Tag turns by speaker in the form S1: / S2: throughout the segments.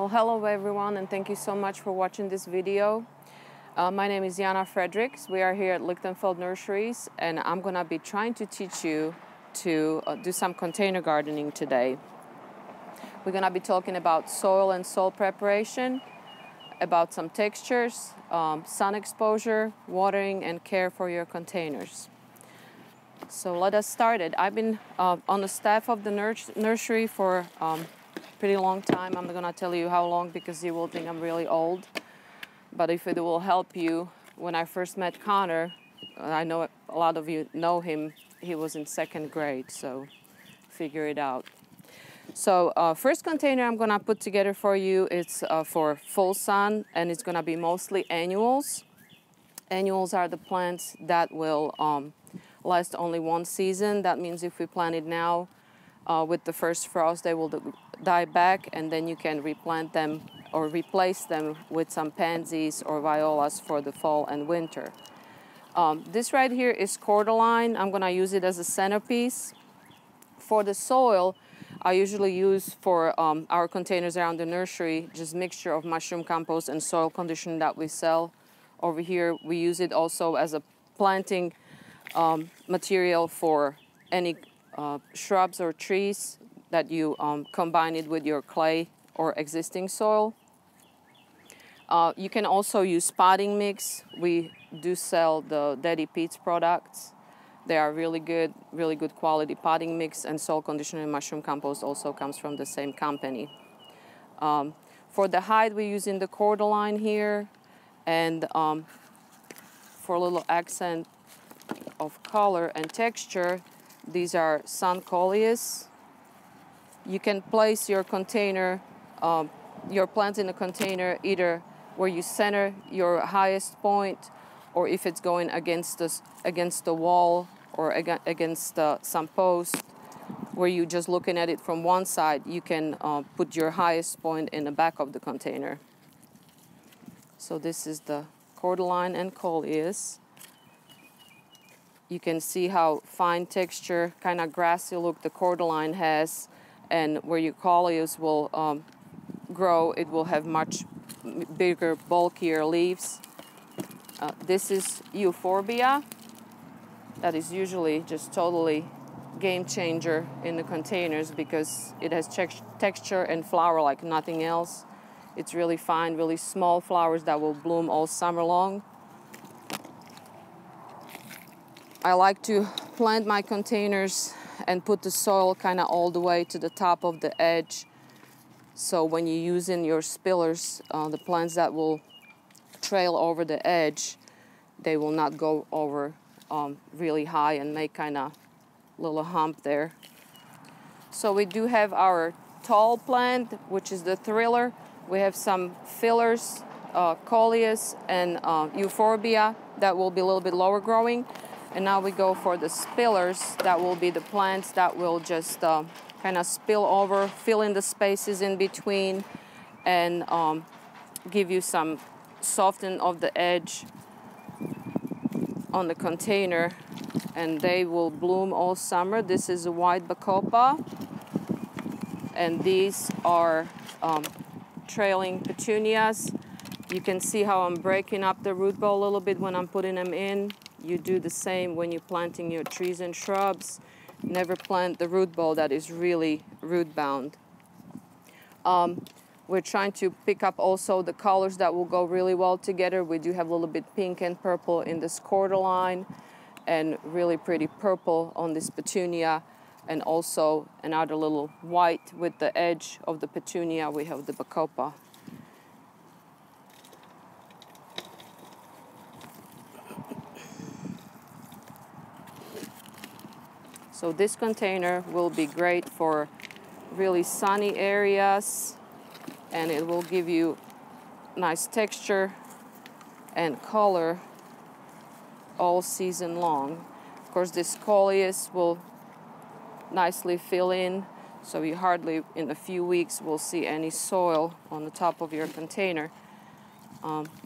S1: Well, hello everyone, and thank you so much for watching this video. My name is Jana Fredericks. We are here at Lichtenfeld Nurseries, and I'm gonna be trying to teach you to do some container gardening today. We're gonna be talking about soil and soil preparation, about some textures, sun exposure, watering, and care for your containers. So let us start it. I've been on the staff of the nursery for pretty long time. I'm not gonna tell you how long because you will think I'm really old. But if it will help you, when I first met Connor, I know a lot of you know him, he was in 2nd grade, so figure it out. So first container I'm gonna put together for you, it's for full sun, and it's gonna be mostly annuals. Annuals are the plants that will last only one season. That means if we plant it now, with the first frost, they will die back, and then you can replant them or replace them with some pansies or violas for the fall and winter. This right here is cordyline. I'm gonna use it as a centerpiece. For the soil, I usually use for our containers around the nursery, just mixture of mushroom compost and soil conditioner that we sell. Over here, we use it also as a planting material for any shrubs or trees that you combine it with your clay or existing soil. You can also use potting mix. We do sell the Daddy Pete's products. They are really good quality potting mix, and soil conditioner and mushroom compost also comes from the same company. For the height, we're using the cordyline here, and for a little accent of color and texture, these are sun coleus. You can place your container, your plants in a container either where you center your highest point, or if it's going against the wall or against some post, where you're just looking at it from one side, you can put your highest point in the back of the container. So this is the cordyline and coleus. You can see how fine texture, kind of grassy look the cordyline has, and where your coleus will grow, it will have much bigger, bulkier leaves. This is euphorbia. That is usually just totally game changer in the containers because it has texture and flower like nothing else. It's really fine, really small flowers that will bloom all summer long. I like to plant my containers and put the soil kind of all the way to the top of the edge. So when you're using your spillers, the plants that will trail over the edge, they will not go over really high and make kind of little hump there. So we do have our tall plant, which is the thriller. We have some fillers, coleus and euphorbia that will be a little bit lower growing. And now we go for the spillers. That will be the plants that will just kind of spill over, fill in the spaces in between, and give you some soften of the edge on the container, and they will bloom all summer. This is a white bacopa, and these are trailing petunias. You can see how I'm breaking up the root ball a little bit when I'm putting them in. You do the same when you're planting your trees and shrubs. Never plant the root ball that is really root bound. We're trying to pick up also the colors that will go really well together. We do have a little bit pink and purple in this cordyline, and really pretty purple on this petunia, and also another little white with the edge of the petunia. We have the bacopa. So this container will be great for really sunny areas, and it will give you nice texture and color all season long. Of course, this coleus will nicely fill in, so you hardly in a few weeks will see any soil on the top of your container.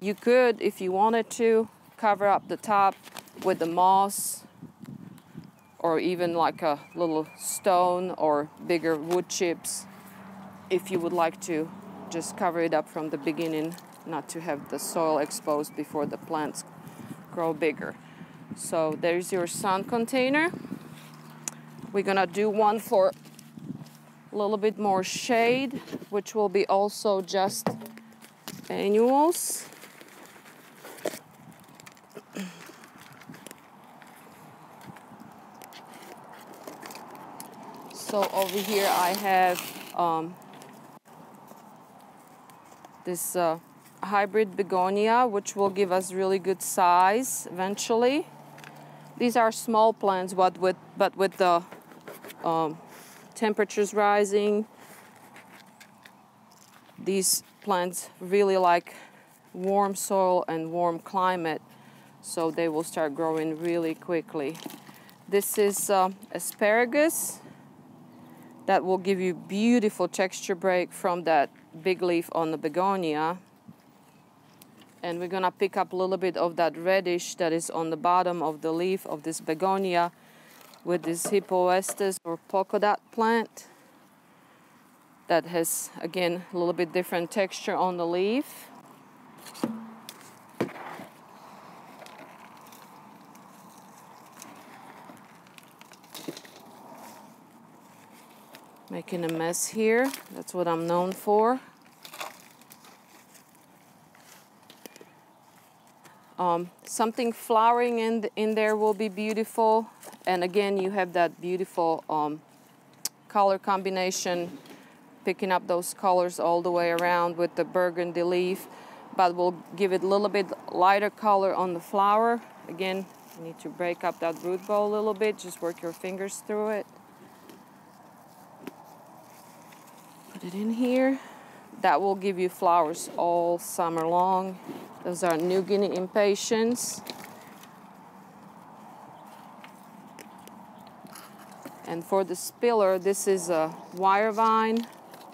S1: You could, if you wanted to, cover up the top with the moss, or even like a little stone or bigger wood chips, if you would like to just cover it up from the beginning, not to have the soil exposed before the plants grow bigger. So there's your sun container. We're gonna do one for a little bit more shade, which will be also just annuals. So over here I have this hybrid begonia, which will give us really good size eventually. These are small plants, but with the temperatures rising, these plants really like warm soil and warm climate, so they will start growing really quickly. This is asparagus that will give you beautiful texture break from that big leaf on the begonia. And we're gonna pick up a little bit of that reddish that is on the bottom of the leaf of this begonia with this Hippoestes or polka dot plant that has, again, a little bit different texture on the leaf. Making a mess here, that's what I'm known for. Something flowering in there will be beautiful. And again, you have that beautiful color combination, picking up those colors all the way around with the burgundy leaf, but we'll give it a little bit lighter color on the flower. Again, you need to break up that root ball a little bit, just work your fingers through it. Put it in here. That will give you flowers all summer long. Those are New Guinea impatiens. And for the spiller, this is a wire vine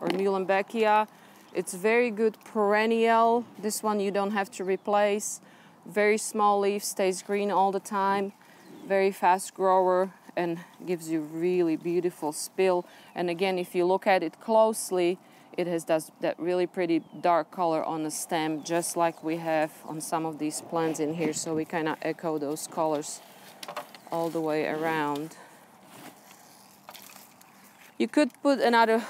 S1: or Muhlenbeckia. It's very good perennial. This one you don't have to replace. Very small leaf, stays green all the time. Very fast grower and gives you really beautiful spill. And again, if you look at it closely, it has that really pretty dark color on the stem, just like we have on some of these plants in here. So we kind of echo those colors all the way around. You could put another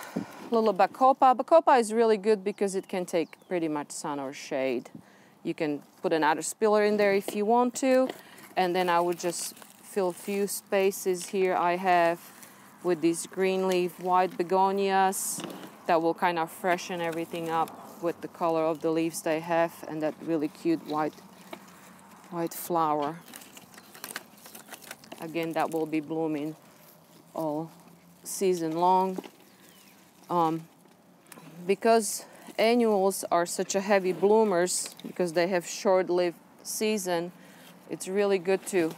S1: little Bacopa. Bacopa is really good because it can take pretty much sun or shade. You can put another spiller in there if you want to. And then I would just fill a few spaces here I have with these green leaf white begonias. That will kind of freshen everything up with the color of the leaves they have and that really cute white flower. Again, that will be blooming all season long. Because annuals are such a heavy bloomers, because they have short-lived season, it's really good to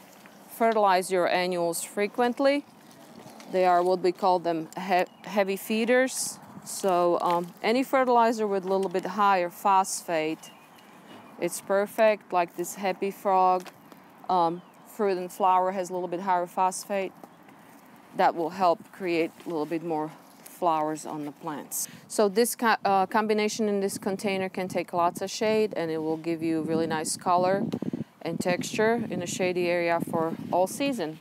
S1: fertilize your annuals frequently. They are what we call them heavy feeders. So any fertilizer with a little bit higher phosphate, it's perfect, like this Happy Frog. Fruit and flower has a little bit higher phosphate. That will help create a little bit more flowers on the plants. So this combination in this container can take lots of shade and it will give you really nice color and texture in a shady area for all season.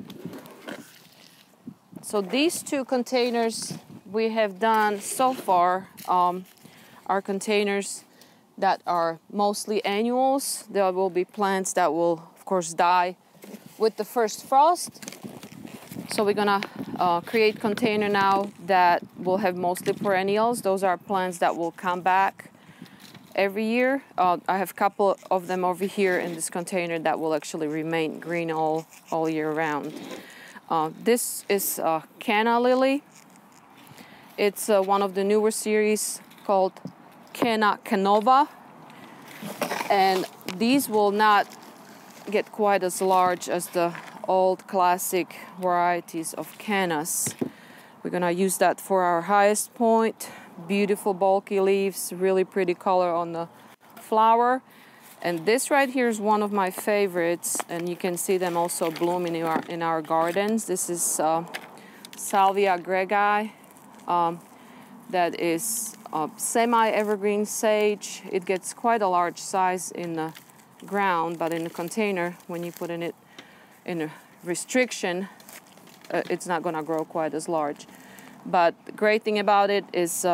S1: So these two containers we have done so far are containers that are mostly annuals. There will be plants that will, of course, die with the first frost. So we're gonna create container now that will have mostly perennials. Those are plants that will come back every year. I have a couple of them over here in this container that will actually remain green all year round. This is Canna lily. It's one of the newer series called Canna Canova. And these will not get quite as large as the old classic varieties of cannas. We're gonna use that for our highest point. Beautiful bulky leaves, really pretty color on the flower. And this right here is one of my favorites, and you can see them also blooming in our gardens. This is Salvia greggii. That is semi-evergreen sage. It gets quite a large size in the ground, but in a container, when you put it in a restriction, it's not gonna grow quite as large. But the great thing about it is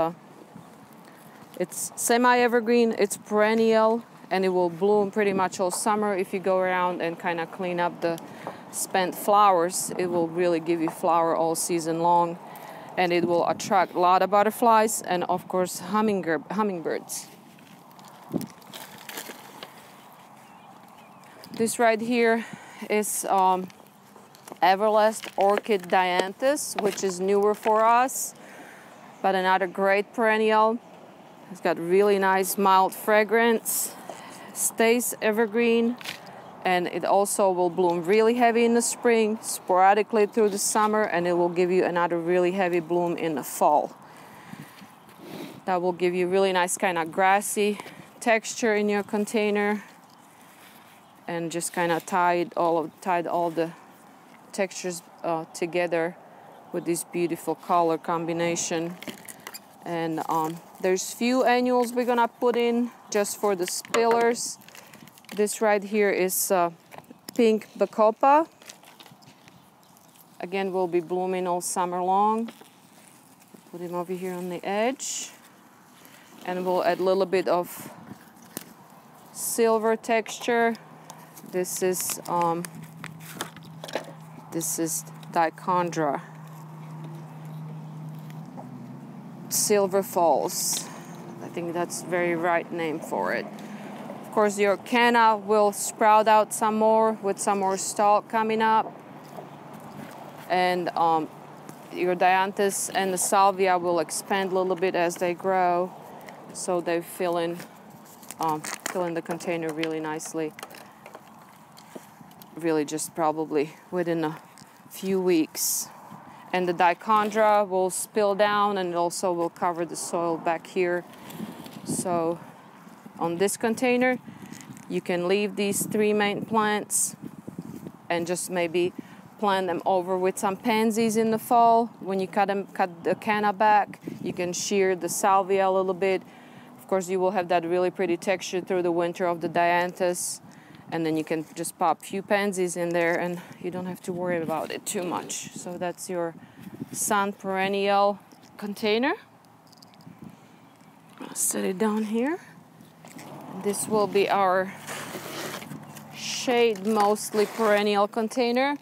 S1: it's semi-evergreen, it's perennial, and it will bloom pretty much all summer. If you go around and kind of clean up the spent flowers, it will really give you flower all season long, and it will attract a lot of butterflies and of course hummingbirds. This right here is Everlast Orchid Dianthus, which is newer for us, but another great perennial. It's got really nice mild fragrance, stays evergreen, and it also will bloom really heavy in the spring, sporadically through the summer, and it will give you another really heavy bloom in the fall. That will give you really nice kind of grassy texture in your container, and just kind of tied all the textures together with this beautiful color combination. And there's few annuals we're gonna put in just for the spillers. This right here is pink bacopa. Again, will be blooming all summer long. Put him over here on the edge, and we'll add a little bit of silver texture. This is Dichondra Silver Falls. I think that's the very right name for it. Of course, your canna will sprout out some more with some more stalk coming up, and your dianthus and the salvia will expand a little bit as they grow, so they fill in the container really nicely. Really, just probably within a few weeks. And the dichondra will spill down, and it also will cover the soil back here. So on this container, you can leave these three main plants and just maybe plant them over with some pansies in the fall. When you cut the canna back, you can shear the salvia a little bit. Of course, you will have that really pretty texture through the winter of the dianthus, and then you can just pop a few pansies in there and you don't have to worry about it too much. So that's your sun perennial container. I'll set it down here. This will be our shade mostly perennial container.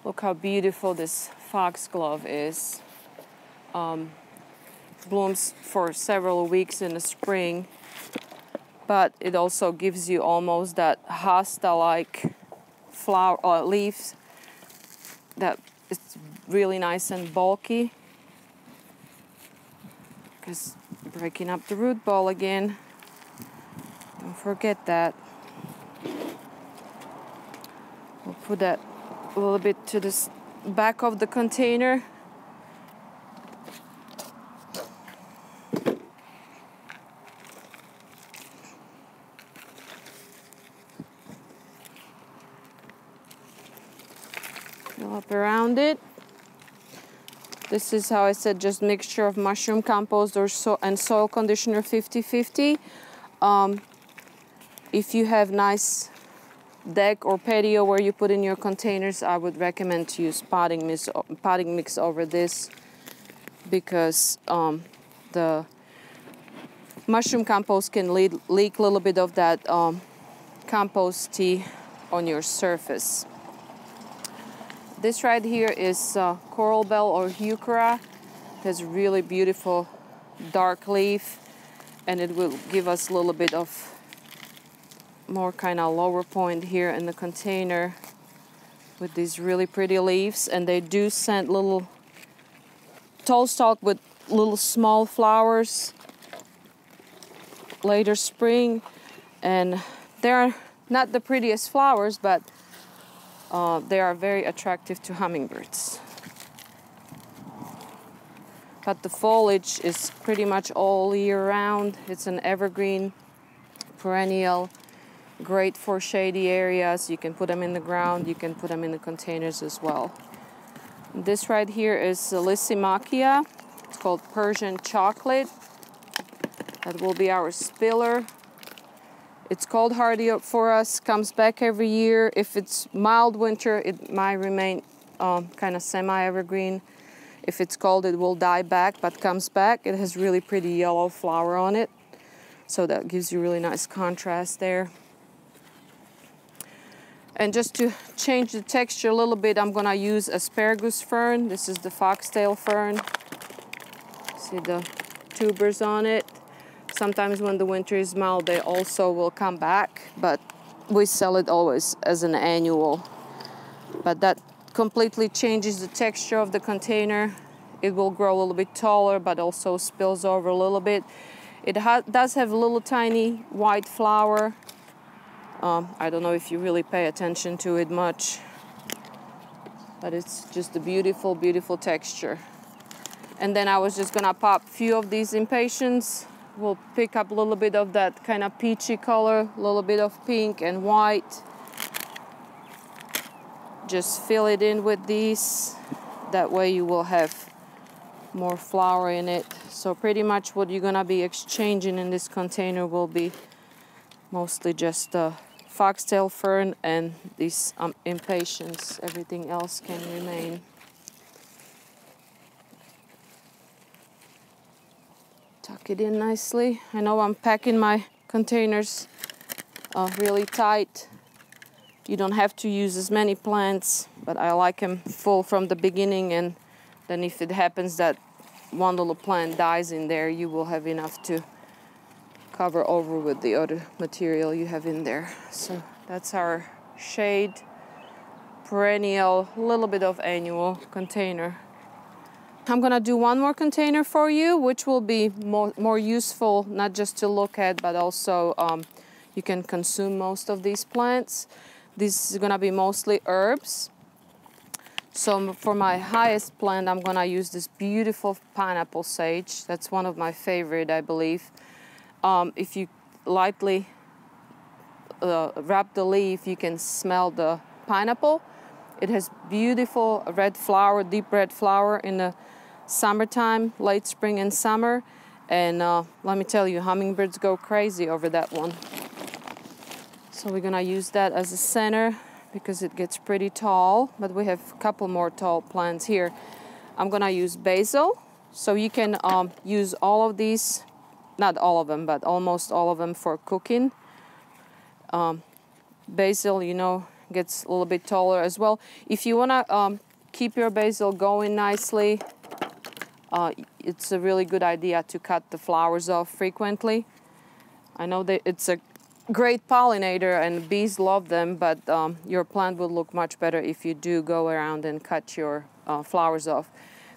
S1: Look how beautiful this foxglove is. Blooms for several weeks in the spring, but it also gives you almost that hosta-like flower leaves that is really nice and bulky. Because breaking up the root ball again, don't forget that. We'll put that a little bit to the back of the container. Fill up around it. This is how I said, just mixture of mushroom compost and soil conditioner 50-50. If you have nice deck or patio where you put in your containers, I would recommend to use potting mix over this, because the mushroom compost can leak a little bit of that compost tea on your surface. This right here is coral bell or heuchera. It has really beautiful dark leaf, and it will give us a little bit of more kind of lower point here in the container with these really pretty leaves. And they do send little tall stalk with little small flowers later spring, and they're not the prettiest flowers, but they are very attractive to hummingbirds. But the foliage is pretty much all year round. It's an evergreen perennial, Great for shady areas. You can put them in the ground. You can put them in the containers as well. This right here is Lysimachia. It's called Persian chocolate. That will be our spiller. It's cold hardy for us, comes back every year. If it's mild winter, it might remain kind of semi-evergreen. If it's cold, it will die back, but comes back. It has really pretty yellow flower on it. So that gives you really nice contrast there. And just to change the texture a little bit, I'm gonna use asparagus fern. This is the foxtail fern. See the tubers on it. Sometimes when the winter is mild, they also will come back, but we sell it always as an annual. But that completely changes the texture of the container. It will grow a little bit taller, but also spills over a little bit. It does have a little tiny white flower. I don't know if you really pay attention to it much, but it's just a beautiful, beautiful texture. And then I was just gonna pop a few of these impatiens. We'll pick up a little bit of that kind of peachy color, a little bit of pink and white. Just fill it in with these. That way you will have more flower in it. So pretty much what you're gonna be exchanging in this container will be mostly just foxtail fern and these impatiens. Everything else can remain. Tuck it in nicely. I know I'm packing my containers really tight. You don't have to use as many plants, but I like them full from the beginning, and then if it happens that one little plant dies in there, you will have enough to cover over with the other material you have in there. So that's our shade, perennial, little bit of annual container. I'm gonna do one more container for you, which will be more useful, not just to look at, but also you can consume most of these plants. This is gonna be mostly herbs. So for my highest plant, I'm gonna use this beautiful pineapple sage. That's one of my favorite, I believe. If you lightly wrap the leaf, you can smell the pineapple. It has beautiful red flower, deep red flower in the summertime, late spring and summer. And let me tell you, hummingbirds go crazy over that one. So we're gonna use that as a center because it gets pretty tall, but we have a couple more tall plants here. I'm gonna use basil. So you can use all of these, not all of them, but almost all of them for cooking. Basil, you know, gets a little bit taller as well. If you wanna keep your basil going nicely, it's a really good idea to cut the flowers off frequently. I know that it's a great pollinator and bees love them, but your plant will look much better if you do go around and cut your flowers off.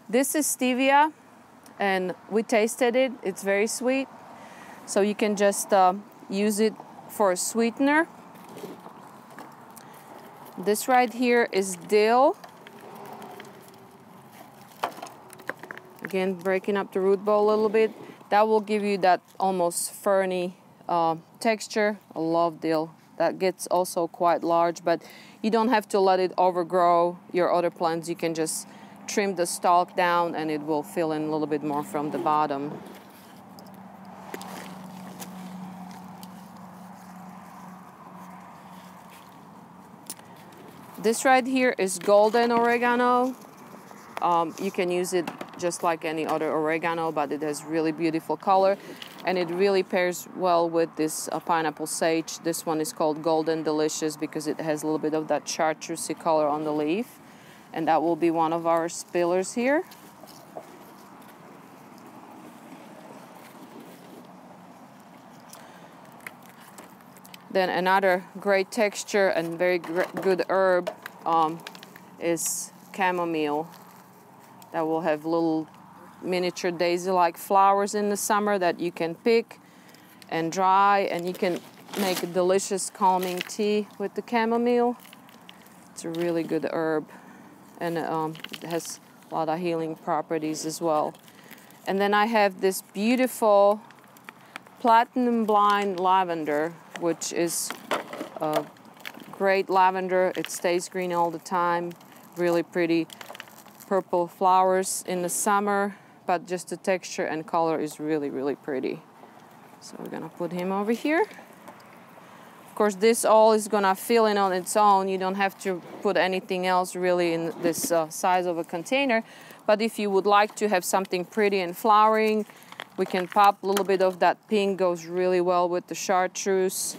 S1: This is stevia, and we tasted it. It's very sweet, so you can just use it for a sweetener. This right here is dill. Again, breaking up the root ball a little bit. That will give you that almost ferny texture. I love dill. That gets also quite large, but you don't have to let it overgrow your other plants. You can just trim the stalk down and it will fill in a little bit more from the bottom. This right here is golden oregano. You can use it just like any other oregano, but it has really beautiful color, and it really pairs well with this pineapple sage. This one is called Golden Delicious because it has a little bit of that chartreusey color on the leaf, and that will be one of our spillers here. Then another great texture and very good herb is chamomile. That will have little miniature daisy-like flowers in the summer that you can pick and dry, and you can make a delicious calming tea with the chamomile. It's a really good herb, and it has a lot of healing properties as well. And then I have this beautiful platinum blind lavender, which is great lavender. It stays green all the time. Really pretty purple flowers in the summer, but just the texture and color is really, really pretty. So we're gonna put him over here. Of course, this all is gonna fill in on its own. You don't have to put anything else really in this size of a container. But if you would like to have something pretty and flowering, we can pop a little bit of that pink, goes really well with the chartreuse.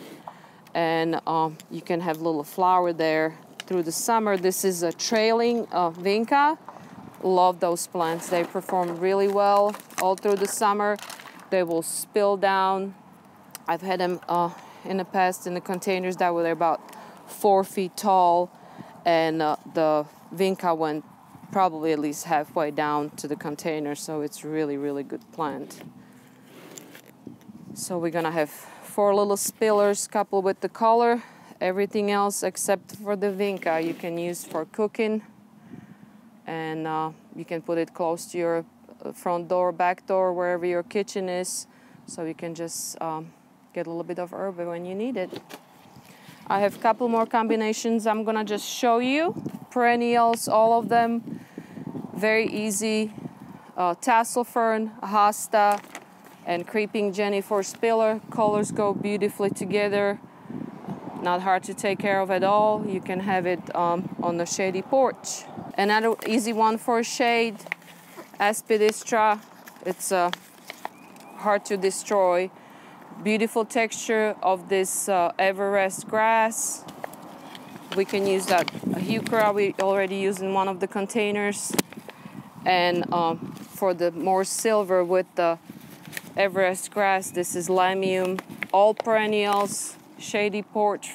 S1: And you can have a little flower there through the summer. This is a trailing vinca. Love those plants. They perform really well all through the summer. They will spill down. I've had them in the past in the containers that were about 4 feet tall, and the vinca went probably at least halfway down to the container, so it's really, really good plant. So we're gonna have 4 little spillers coupled with the color. Everything else except for the vinca you can use for cooking, and you can put it close to your front door, back door, wherever your kitchen is, so you can just get a little bit of herb when you need it. I have a couple more combinations I'm gonna just show you. Perennials, all of them, very easy. Tassel fern, hosta, and creeping Jenny for spiller. Colors go beautifully together. Not hard to take care of at all. You can have it on the shady porch. Another easy one for shade, Aspidistra. It's hard to destroy. Beautiful texture of this Everest grass. We can use that heuchera we already used in one of the containers. And for the more silver with the Everest grass, this is Lamium. All perennials, shady porch,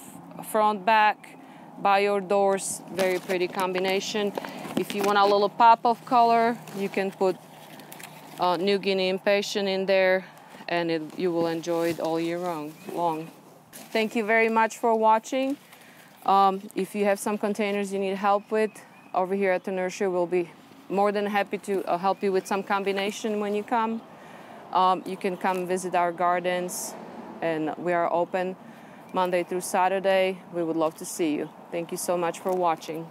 S1: front, back, by your doors. Very pretty combination. If you want a little pop of color, you can put New Guinea impatient in there, and you will enjoy it all year long. Thank you very much for watching. If you have some containers you need help with, over here at the nursery, we'll be more than happy to help you with some combination when you come. You can come visit our gardens, and we are open Monday through Saturday. We would love to see you. Thank you so much for watching.